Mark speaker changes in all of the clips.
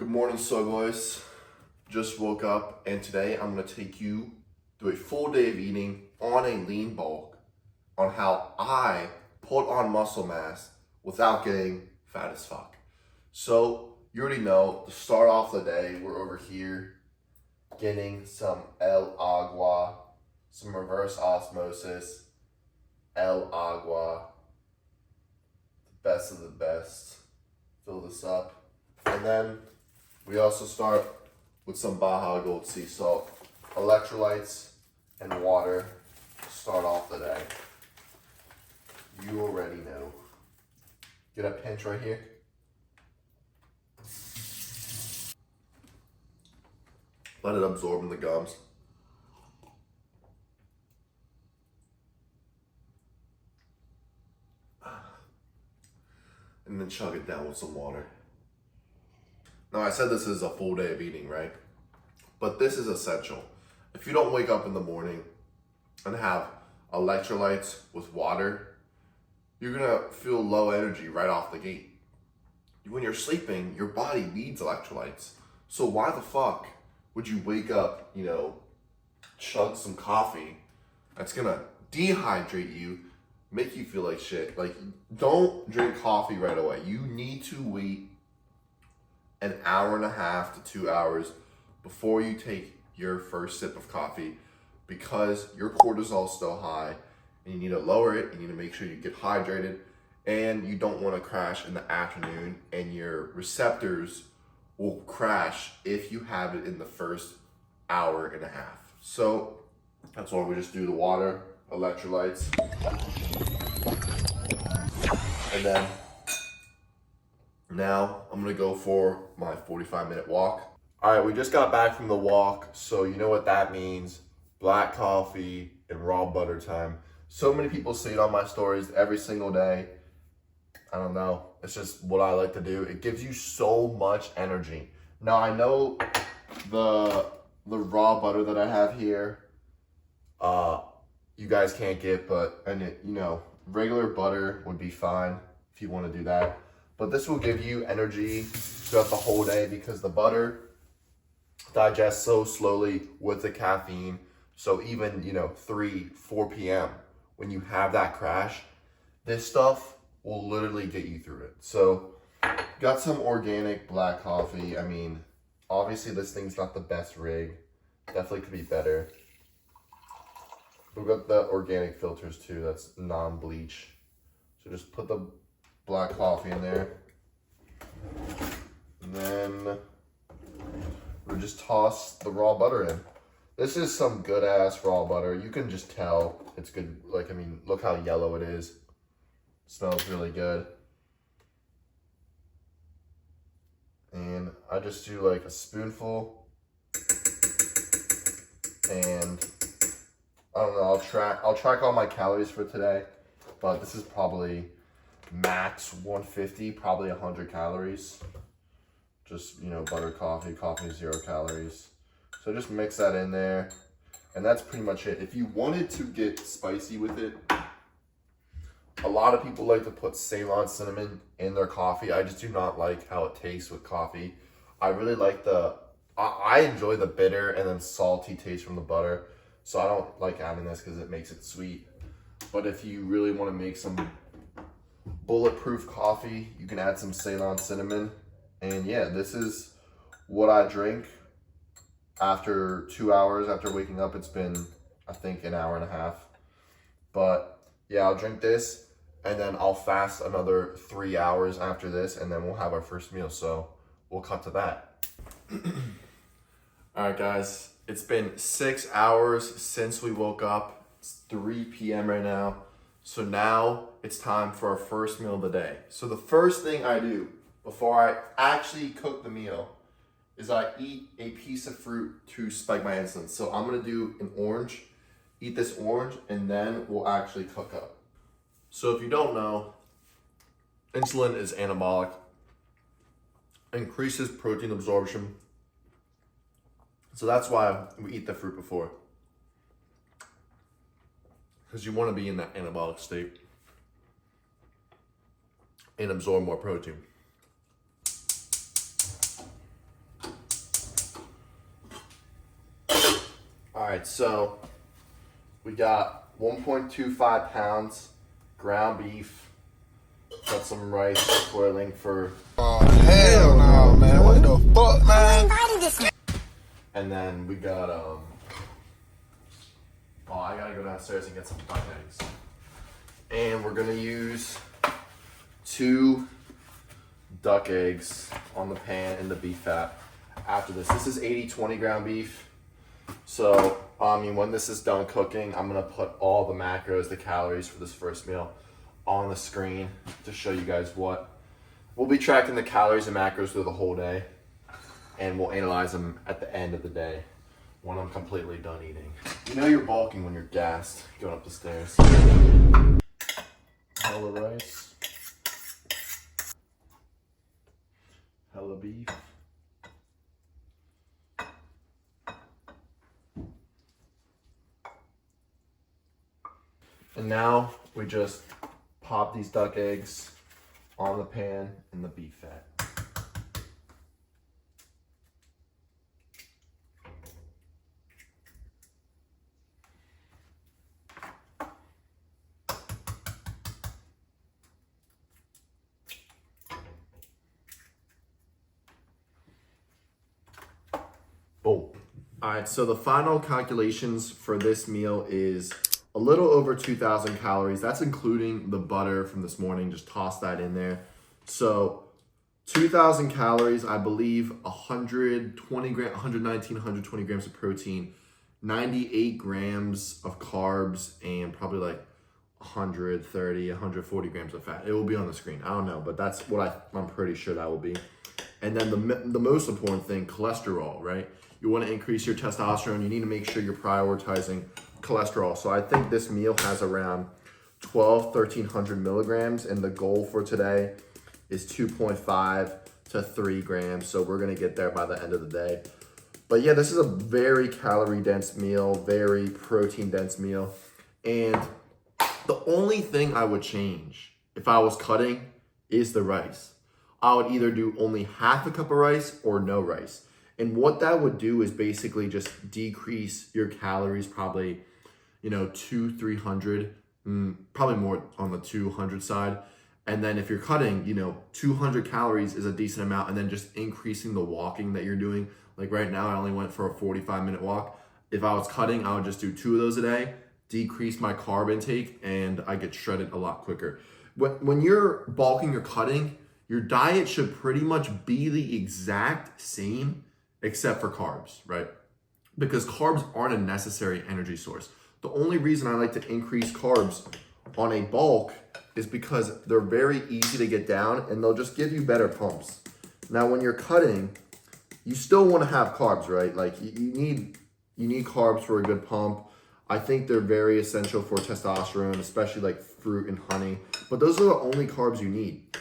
Speaker 1: Good morning, Soy Boys. Just woke up, and today I'm going to take you through a full day of eating on a lean bulk on how I put on muscle mass without getting fat as fuck. So, you already know, to start off the day, we're over here getting some El Agua, some reverse osmosis, El Agua, the best of the best. Fill this up. And then we also start with some Baja Gold Sea Salt, electrolytes, and water to start off the day. You already know. Get a pinch right here. Let it absorb in the gums. And then chug it down with some water. Now, I said this is a full day of eating, right? But this is essential. If you don't wake up in the morning and have electrolytes with water, you're gonna feel low energy right off the gate. When you're sleeping, your body needs electrolytes. So why the fuck would you wake up, chug some coffee that's gonna dehydrate you, make you feel like shit? Like, don't drink coffee right away. You need to wait an hour and a half to 2 hours before you take your first sip of coffee, because your cortisol is still high and you need to lower it. You need to make sure you get hydrated, and you don't want to crash in the afternoon, and your receptors will crash if you have it in the first hour and a half. So that's why we just do the water, electrolytes, and then now I'm gonna go for my 45-minute walk. All right, we just got back from the walk, so you know what that means. Black coffee and raw butter time. So many people see it on my stories every single day. I don't know, it's just what I like to do. It gives you so much energy. Now, I know the raw butter that I have here, you guys can't get, but regular butter would be fine if you want to do that. But this will give you energy throughout the whole day, because the butter digests so slowly with the caffeine. So even, 3, 4 p.m., when you have that crash, this stuff will literally get you through it. So got some organic black coffee. I mean, obviously this thing's not the best rig. Definitely could be better. We've got the organic filters too, that's non-bleach. So just put the black coffee in there. And then we'll just toss the raw butter in. This is some good ass raw butter. You can just tell it's good. Look how yellow it is. Smells really good. And I just do like a spoonful. And I don't know, I'll track all my calories for today, but this is probably max 150, probably 100 calories. Just, butter coffee, 0 calories. So just mix that in there, and that's pretty much it. If you wanted to get spicy with it, a lot of people like to put Ceylon cinnamon in their coffee. I just do not like how it tastes with coffee. I really like I enjoy the bitter and then salty taste from the butter. So I don't like adding this because it makes it sweet. But if you really want to make some bulletproof coffee, you can add some Ceylon cinnamon. And yeah, this is what I drink after 2 hours after waking up. It's been, I think, an hour and a half. But yeah, I'll drink this, and then I'll fast another 3 hours after this, and then we'll have our first meal. So we'll cut to that. All right, guys, it's been 6 hours since we woke up. It's 3 p.m. right now. So now it's time for our first meal of the day. So the first thing I do before I actually cook the meal is I eat a piece of fruit to spike my insulin. So I'm gonna do an orange, eat this orange, and then we'll actually cook up. So if you don't know, insulin is anabolic, increases protein absorption. So that's why we eat the fruit before, because you want to be in that anabolic state and absorb more protein. right, so we got 1.25 pounds ground beef. Got some rice boiling for.
Speaker 2: Oh, hell no, man. What the fuck, man?
Speaker 1: And then we got, oh, I gotta go downstairs and get some duck eggs. And we're gonna use 2 duck eggs on the pan in the beef fat after this. This is 80-20 ground beef. So, when this is done cooking, I'm gonna put all the macros, the calories for this first meal on the screen to show you guys what. We'll be tracking the calories and macros through the whole day, and we'll analyze them at the end of the day when I'm completely done eating. You know you're bulking when you're gassed going up the stairs. Hella rice. Hella beef. And now we just pop these duck eggs on the pan in the beef fat. Boom. All right, so the final calculations for this meal is a little over 2,000 calories. That's including the butter from this morning. Just toss that in there. So 2,000 calories, I believe 119, 120 grams of protein, 98 grams of carbs, and probably like 130, 140 grams of fat. It will be on the screen. I don't know, but that's what I'm pretty sure that will be. And then the most important thing, cholesterol, right? You want to increase your testosterone. You need to make sure you're prioritizing cholesterol. So I think this meal has around 1,300 milligrams, and the goal for today is 2.5 to 3 grams. So we're going to get there by the end of the day. But yeah, this is a very calorie dense meal, very protein dense meal. And the only thing I would change if I was cutting is the rice. I would either do only half a cup of rice or no rice. And what that would do is basically just decrease your calories, probably, 300, probably more on the 200 side. And then if you're cutting, 200 calories is a decent amount, and then just increasing the walking that you're doing. Like right now, I only went for a 45-minute walk. If I was cutting, I would just do 2 of those a day, decrease my carb intake, and I get shredded a lot quicker. When you're bulking or cutting, your diet should pretty much be the exact same except for carbs, right? Because carbs aren't a necessary energy source. The only reason I like to increase carbs on a bulk is because they're very easy to get down and they'll just give you better pumps. Now, when you're cutting, you still want to have carbs, right? Like you need carbs for a good pump. I think they're very essential for testosterone, especially like fruit and honey. But those are the only carbs you need.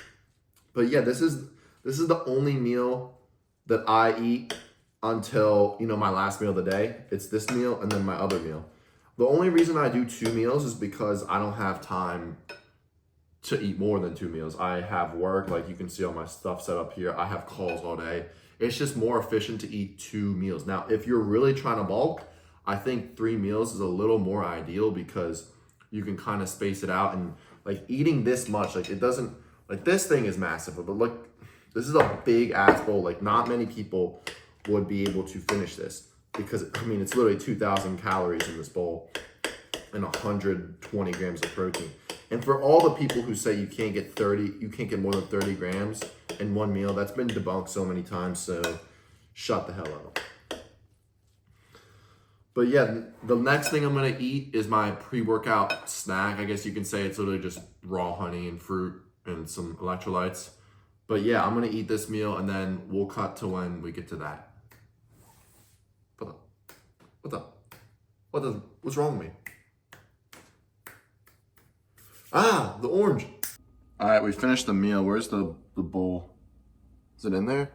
Speaker 1: But yeah, this is the only meal that I eat until, my last meal of the day. It's this meal and then my other meal. The only reason I do 2 meals is because I don't have time to eat more than 2 meals. I have work, like you can see all my stuff set up here. I have calls all day. It's just more efficient to eat 2 meals. Now, if you're really trying to bulk, I think 3 meals is a little more ideal because you can kind of space it out, and like eating this much, like it doesn't, like this thing is massive, but look, this is a big ass bowl. Like not many people would be able to finish this because it's literally 2,000 calories in this bowl and 120 grams of protein. And for all the people who say you can't get more than 30 grams in one meal, that's been debunked so many times, so shut the hell up. But yeah, the next thing I'm gonna eat is my pre-workout snack. I guess you can say it's literally just raw honey and fruit and some electrolytes. But yeah, I'm gonna eat this meal and then we'll cut to when we get to that. What's wrong with me? Ah, the orange. All right, we finished the meal. Where's the bowl? Is it in there?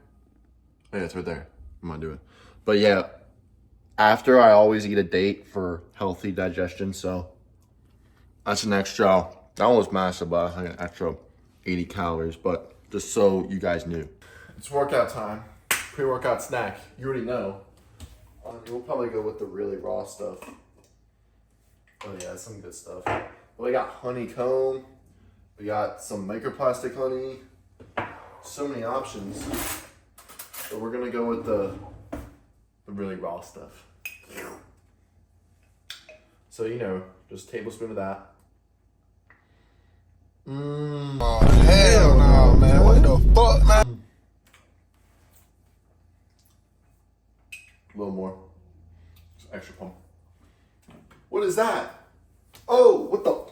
Speaker 1: Oh, yeah, it's right there. I'm gonna do it. But yeah, after I always eat a date for healthy digestion, so that's an extra, that one was massive, but I think an extra 80 calories, but just so you guys knew. It's workout time, pre-workout snack. You already know. We'll probably go with the really raw stuff. Oh yeah, some good stuff. Well, we got honeycomb. We got some microplastic honey. So many options. But we're gonna go with the really raw stuff. So just a tablespoon of that.
Speaker 2: Oh, hell no, man. What the fuck, man?
Speaker 1: A little more. Just extra pump. What is that? Oh, what the?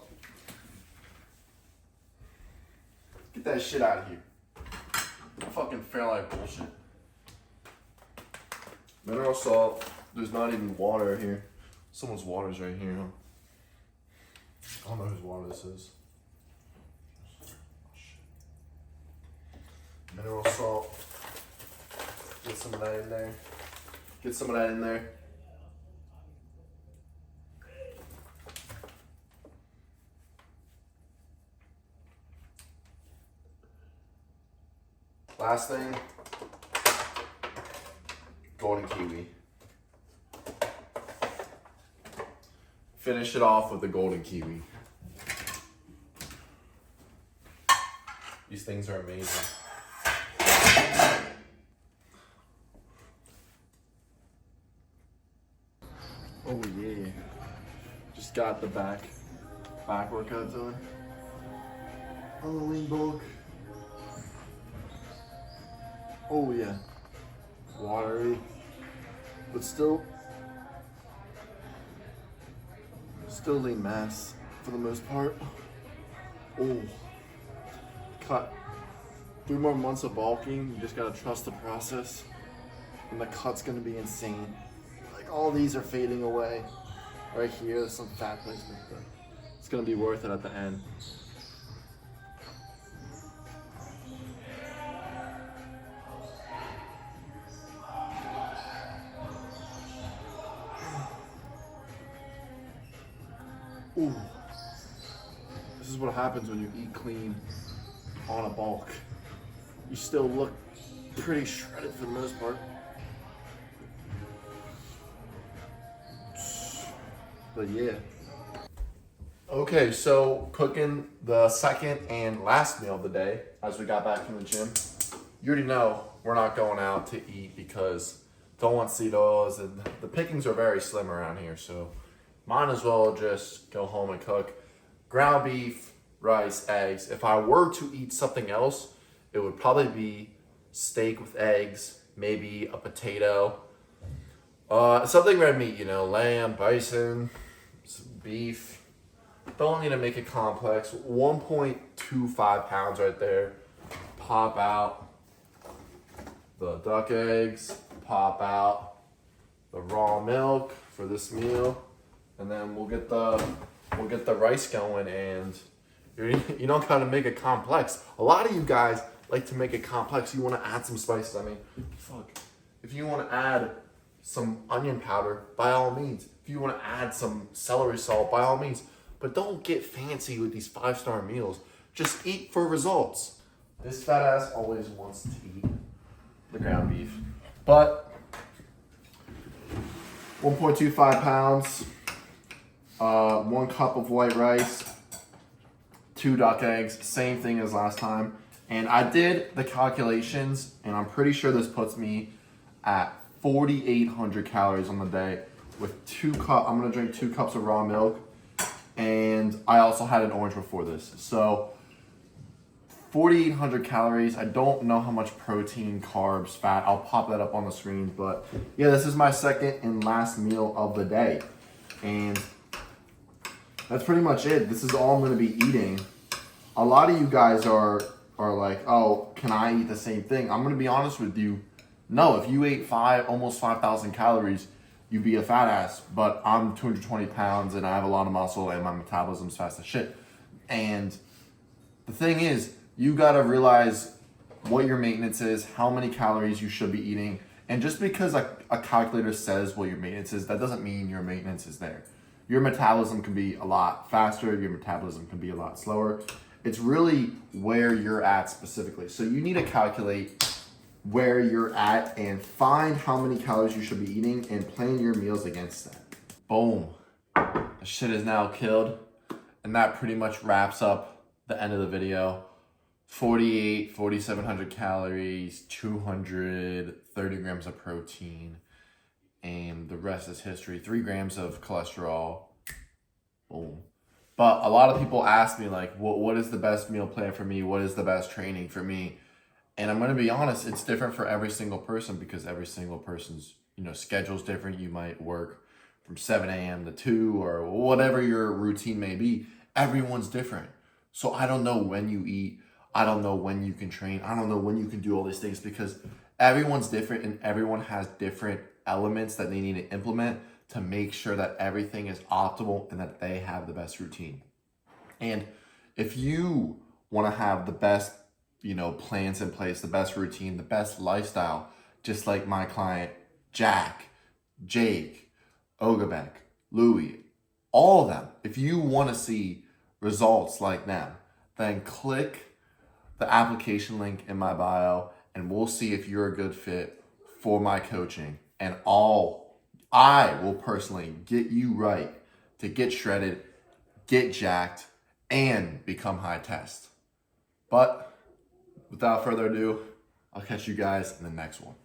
Speaker 1: Get that shit out of here. Fucking Fairlife bullshit. Mineral salt. There's not even water here. Someone's water's right here, huh? I don't know whose water this is. Mineral salt. Get some of that in there. Get some of that in there. Last thing, golden kiwi. Finish it off with the golden kiwi. These things are amazing. Oh yeah. Just got the back workout done. On the lean bulk. Oh yeah. Watery. But still lean mass for the most part. Oh. Cut. 3 more months of bulking. You just gotta trust the process. And the cut's gonna be insane. Like all these are fading away. Right here, there's some fat placement, but it's gonna be worth it at the end. Ooh. This is what happens when you eat clean on a bulk. You still look pretty shredded for the most part. But yeah. Okay, so cooking the second and last meal of the day as we got back from the gym. You already know we're not going out to eat because don't want seed oils and the pickings are very slim around here, so might as well just go home and cook. Ground beef, rice, eggs. If I were to eat something else, it would probably be steak with eggs, maybe a potato, something red meat, lamb, bison, some beef. Don't need to make it complex. 1.25 pounds right there. Pop out the duck eggs, pop out the raw milk for this meal. And then we'll get the rice going, and you don't gotta make it complex. A lot of you guys like to make it complex. You want to add some spices. I mean, fuck. If you want to add some onion powder, by all means. If you want to add some celery salt, by all means. But don't get fancy with these 5-star meals. Just eat for results. This fat ass always wants to eat the ground beef, but 1.25 pounds. 1 cup of white rice, 2 duck eggs, same thing as last time. And I did the calculations, and I'm pretty sure this puts me at 4,800 calories on the day with I'm gonna drink 2 cups of raw milk, and I also had an orange before this. So 4,800 calories. I don't know how much protein, carbs, fat. I'll pop that up on the screen, but yeah, this is my second and last meal of the day. And that's pretty much it. This is all I'm going to be eating. A lot of you guys are like, oh, can I eat the same thing? I'm going to be honest with you. No, if you ate almost 5,000 calories, you'd be a fat ass. But I'm 220 pounds and I have a lot of muscle and my metabolism's fast as shit. And the thing is, you got to realize what your maintenance is, how many calories you should be eating. And just because a calculator says what your maintenance is, that doesn't mean your maintenance is there. Your metabolism can be a lot faster, your metabolism can be a lot slower. It's really where you're at specifically. So you need to calculate where you're at and find how many calories you should be eating and plan your meals against that. Boom. The shit is now killed. And that pretty much wraps up the end of the video. 4,700 calories, 230 grams of protein, and the rest is history. 3 grams of cholesterol. Boom. But a lot of people ask me, like, what is the best meal plan for me? What is the best training for me? And I'm going to be honest, it's different for every single person because every single person's, schedule's different. You might work from 7 a.m. to 2 or whatever your routine may be. Everyone's different. So I don't know when you eat. I don't know when you can train. I don't know when you can do all these things because everyone's different and everyone has different elements that they need to implement to make sure that everything is optimal and that they have the best routine. And if you want to have the best, plans in place, the best routine, the best lifestyle, just like my client, Jack, Jake, Ogabek, Louie, all of them, if you want to see results like them, then click the application link in my bio and we'll see if you're a good fit for my coaching. And I will personally get you right to get shredded, get jacked, and become high test. But without further ado, I'll catch you guys in the next one.